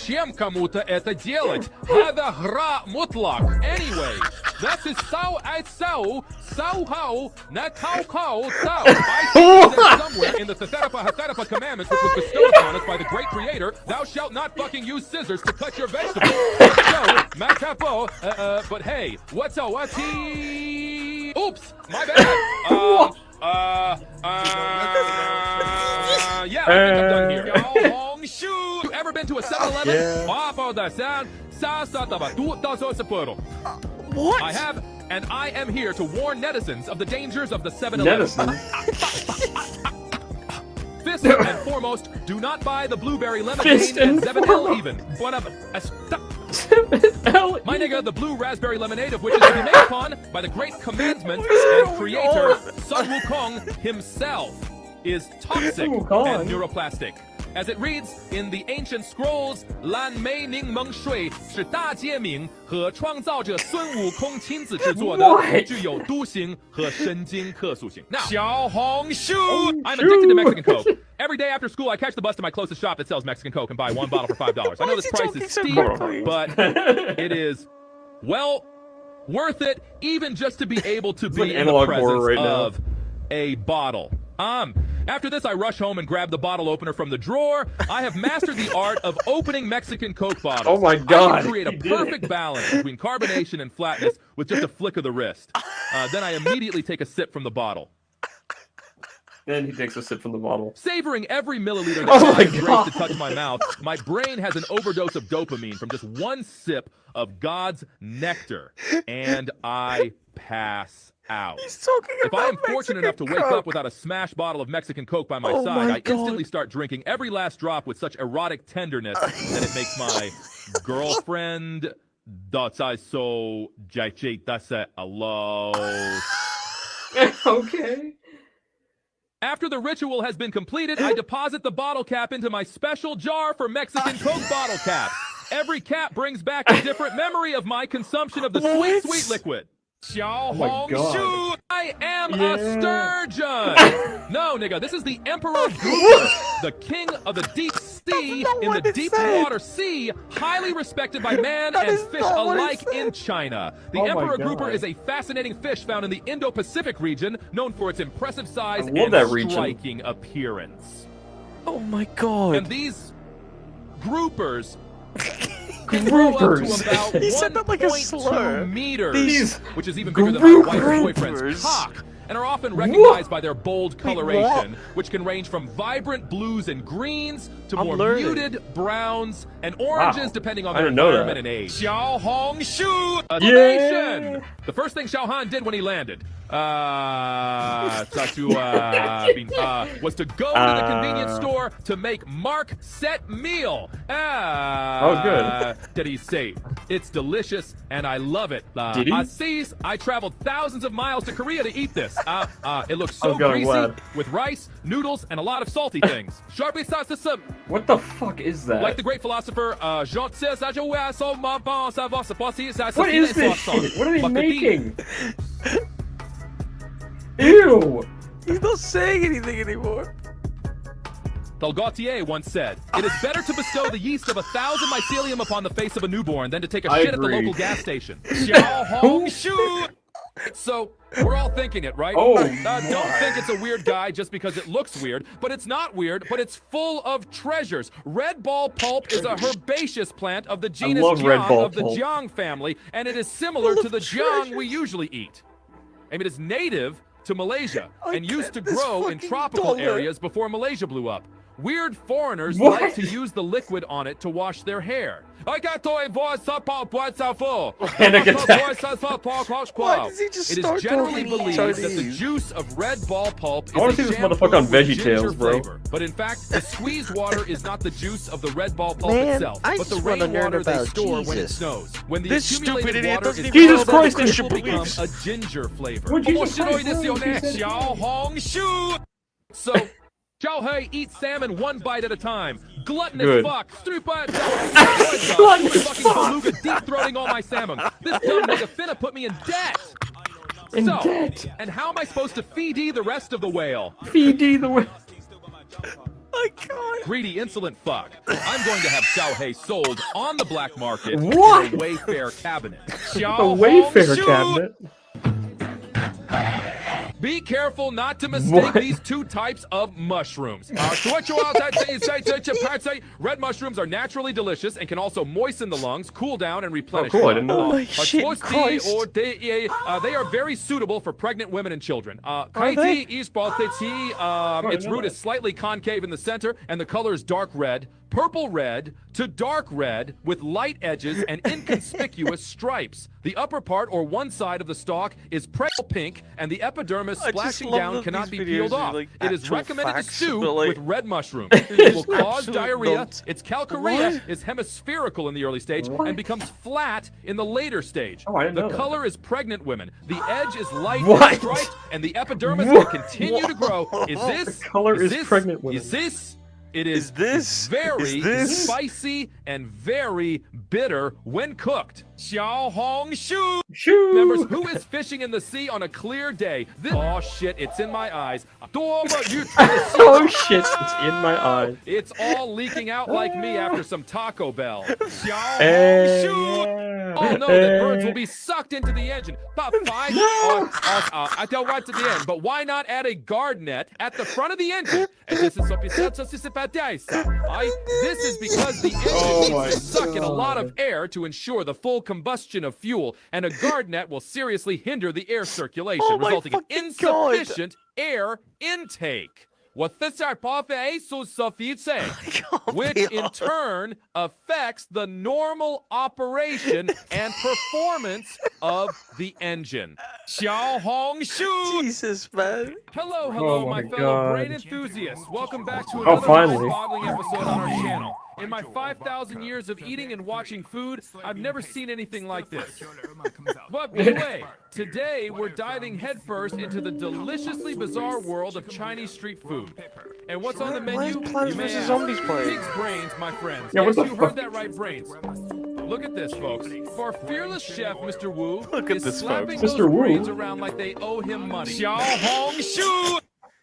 Зачем кому-то это делать? Это гра мутлак. Anyway, this is Sao I Sao, Sao How, not How How, Sao. I see that somewhere in the Thetherepa commandments which was bestowed upon us by the great creator, thou shalt not fucking use scissors to cut your vegetables. So, Macapo, but hey, what's a whatty? Oops, my bad. Yeah, I think I'm done here. Shong Sho. You ever been to a 7-Eleven? What? I have, and I am here to warn netizens of the dangers of the 7-Eleven. First and foremost, do not buy the blueberry lemonade and 7L even. Whatever. My nigga, the blue raspberry lemonade of which is to be made upon by the great commandment and creator Sun Wukong himself is toxic and neuroplastic. As it reads in the ancient scrolls, 蓝莓柠檬水是大揭明和创造者孙悟空亲自制作的，具有毒性和神经可塑性。Now, 小红书 I'm addicted to Mexican Coke. Every day after school, I catch the bus to my closest shop that sells Mexican Coke and buy one bottle for $5. I know this price is steep, but it is, well, worth it, even just to be able to be in the presence of a bottle. After this, I rush home and grab the bottle opener from the drawer. I have mastered the art of opening Mexican Coke bottles. Oh my God! I can create a perfect balance between carbonation and flatness with just a flick of the wrist. Then I immediately take a sip from the bottle. Then he takes a sip from the bottle. Savoring every milliliter that grace to touch my mouth, my brain has an overdose of dopamine from just one sip of God's nectar, and I pass out. If I am fortunate enough to wake up without a smashed bottle of Mexican Coke by my side, I instantly start drinking every last drop with such erotic tenderness that it makes my girlfriend so Okay. After the ritual has been completed, I deposit the bottle cap into my special jar for Mexican Coke bottle caps. Every cap brings back a different memory of my consumption of the sweet, sweet liquid. Oh my God. I am a sturgeon! No, nigga, this is the Emperor Grouper, the king of the deep sea in the deep water sea, highly respected by man and fish alike in China. The Emperor Grouper is a fascinating fish found in the Indo-Pacific region, known for its impressive size and striking appearance. Oh my God. And these groupers Groupers. He said that like a slur. Meters, which is even bigger than my wife's boyfriend's cock, and are often recognized by their bold coloration, which can range from vibrant blues and greens to more muted browns and oranges, depending on their environment and age. Xiao Hong Shu! The first thing Xiao Han did when he landed was to go to the convenience store to make Mark Set Meal. Oh, good. Did he say? It's delicious, and I love it. Did he? I traveled thousands of miles to Korea to eat this. It looks so greasy, with rice, noodles, and a lot of salty things. Sharply sauce. What the fuck is that? Like the great philosopher Jean César. What is this shit? What are they making? Ew! He's not saying anything anymore. Gautier once said, "It is better to bestow the yeast of 1,000 mycelium upon the face of a newborn than to take a shit at the local gas station." Xiao Hong Shu! So, we're all thinking it, right? Oh, don't think it's a weird guy just because it looks weird, but it's not weird, but it's full of treasures. Red Ball Pulp is a herbaceous plant of the genus Jiang of the Jiang family, and it is similar to the Jiang we usually eat. I mean, it is native to Malaysia and used to grow in tropical areas before Malaysia blew up. Weird foreigners like to use the liquid on it to wash their hair. Why does he just It is generally believed that the juice of Red Ball Pulp is a shampoo with ginger flavor. But in fact, the squeezed water is not the juice of the Red Ball Pulp itself, but the rainwater they store when it snows. When the accumulated water is Jesus Christ, this will become a ginger flavor. So, Xiao Hei eats salmon one bite at a time. Gluttonous fuck. Stupid fucking Beluga deep-throating all my salmon. This dumb nigga finna put me in debt. And how am I supposed to feed the rest of the whale? Feed the whale. my god. Greedy, insolent fuck. I'm going to have Xiaohei sold on the black market What? in a Wayfair cabinet. The Wayfair cabinet. Be careful not to mistake these two types of mushrooms. Red mushrooms are naturally delicious and can also moisten the lungs, cool down, and replenish. Oh, cool, I didn't know. Oh my shit, Christ. They are very suitable for pregnant women and children. they? Its root is slightly concave in the center, and the color is dark red, purple red to dark red with light edges and inconspicuous stripes. The upper part or one side of the stalk is pale pink, and the epidermis splashing down cannot be peeled off. It is recommended to stew with red mushrooms. It will cause diarrhea. Its calcarea is hemispherical in the early stage and becomes flat in the later stage. Oh, I didn't know the that. color is pregnant women. The edge is light and striped, and the epidermis will continue to grow. Is this? The color is pregnant women. Is this? It is this very spicy and very bitter when cooked. Xiao Hong Shu. Members, who is fishing in the sea on a clear day? Oh shit, it's in my eyes. Oh shit, it's in my eyes. It's all leaking out like me after some Taco Bell. Xiao Hey, Hong Shu. yeah. Oh no, the birds will be sucked into the engine. But fine. I don't want to the end, but why not add a guard net at the front of the engine? And this is this is because the engine needs to suck in a lot of air to ensure the full combustion of fuel, and a guard net will seriously hinder the air circulation, resulting in insufficient air intake. Which in turn affects the normal operation and performance of the engine. Xiao Hong Shu. Jesus, man. Hello, Oh my my fellow God. brain enthusiasts. Welcome back to another finally. mind-boggling episode on our channel. In my 5,000 years of eating and watching food, I've never seen anything like this. But anyway, today we're diving headfirst into the deliciously bizarre world of Chinese street food. And what's on the Why is menu? Plants You may vs. ask. Zombies playing? Pig's brains, my friends. Yeah, what Yes, the you fuck? heard that right, brains. Look at this, folks. For fearless chef Mr. Wu Look at is this, slapping folks. those Mr. Wu? brains around like they owe him money. Xiao Hong Shu.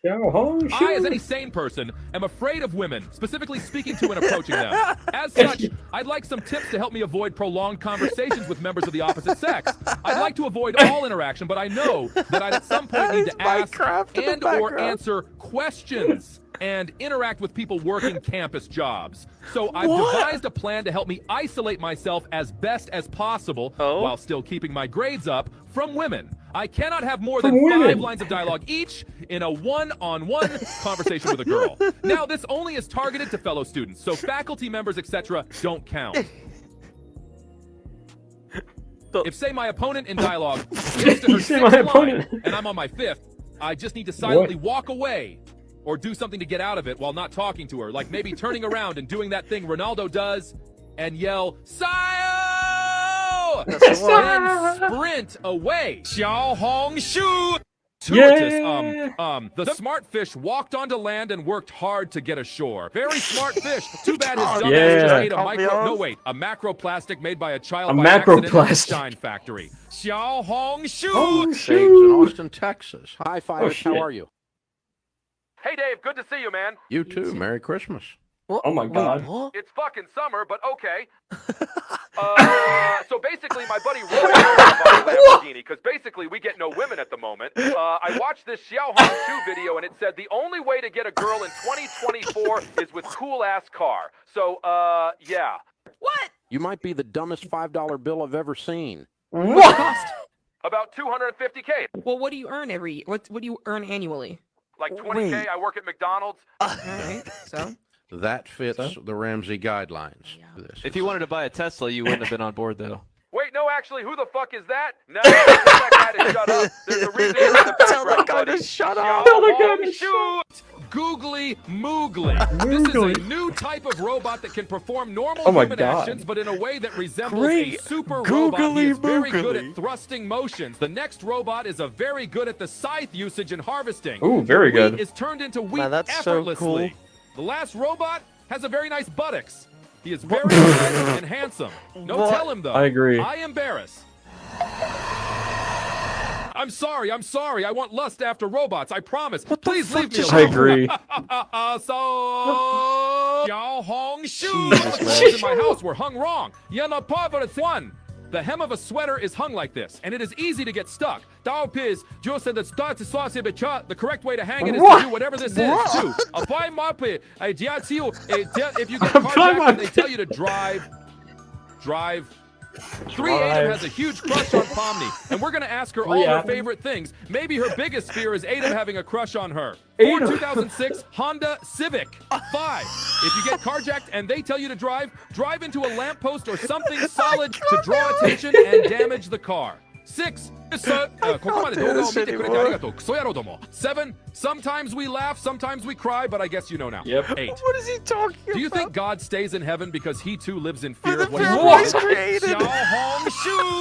Xiao Hong Shu. I, as any sane person, am afraid of women, specifically speaking to and approaching them. As such, I'd like some tips to help me avoid prolonged conversations with members of the opposite sex. I'd like to avoid all interaction, but I know that I'd at some point need to ask Minecraft in the and or background. answer questions and interact with people working campus jobs. So I've devised a plan to help me isolate myself as best as possible while still keeping my grades up from women. I cannot have more than 5 lines of dialogue each in a one-on-one conversation with a girl. Now, this only is targeted to fellow students, so faculty members, etc. don't count. If, say, my opponent in dialogue gets to her say 6th my line, opponent. and I'm on my 5th, I just need to silently walk away or do something to get out of it while not talking to her, like maybe turning around and doing that thing Ronaldo does and yell, "Sayo!" Then sprint away. Xiao Hong Shu. The smart fish walked onto land and worked hard to get ashore. Very smart fish. Too bad his dumb ass just ate a a macroplastic made by a child by accident in a shine factory. Xiao Hong Shu. Dave's in Austin, Texas. Hi, Five. How are you? Hey, Dave. Good to see you, man. You too. Merry Christmas. Oh my God. It's fucking summer, but okay. So basically, my buddy Roy bought a Lamborghini because basically we get no women at the moment. I watched this Xiao Hong Shu video and it said the only way to get a girl in 2024 is with cool-ass car. So, yeah. What? You might be the dumbest $5 bill I've ever seen. What cost? About $250K. Well, what do you earn what do you earn annually? Like $20K, I work at McDonald's. All right, so? That fits the Ramsey guidelines. If you wanted to buy a Tesla, you wouldn't have been on board, though. Wait, no, actually, who the fuck is that? No, tell that guy to shut up. There's a reason he's in the Tell that guy buddy. to shut up. Tell the guy to Shoot! Googly moogly. This is a new type of robot that can perform normal Oh my human God. actions, but in a way that resembles Great. a super robot. He Googly is very good moogly. at thrusting motions. The next robot is very good at the scythe usage and harvesting. Ooh, very The wheat good. is turned into wheat Man, that's so effortlessly. cool. The last robot has a very nice buttocks. He is very good and handsome. No, What? tell him though. I agree. I embarrass. I'm sorry. I want lust after robots. I promise. Please leave me I alone. agree. So, Shong Sho. Jesus, The man. clothes in my house were hung wrong. It's one. The hem of a sweater is hung like this, and it is easy to get stuck. The correct way to hang it is to do whatever this is, too. If you get carjacked and they tell you to drive. 3 Adam has a huge crush on Pomni, and we're going to ask her all her favorite things. Maybe her biggest fear is Adam having a crush on her. 4 2006 Honda Civic. 5. If you get carjacked and they tell you to drive into a lamppost or something solid to draw attention and damage the car. 6. 7. Sometimes we laugh, sometimes we cry, but I guess you know now. Yep. 8. What is he talking about? Do you think God stays in heaven because he too lives in fear of what fear he's of what he's created. Shong Sho.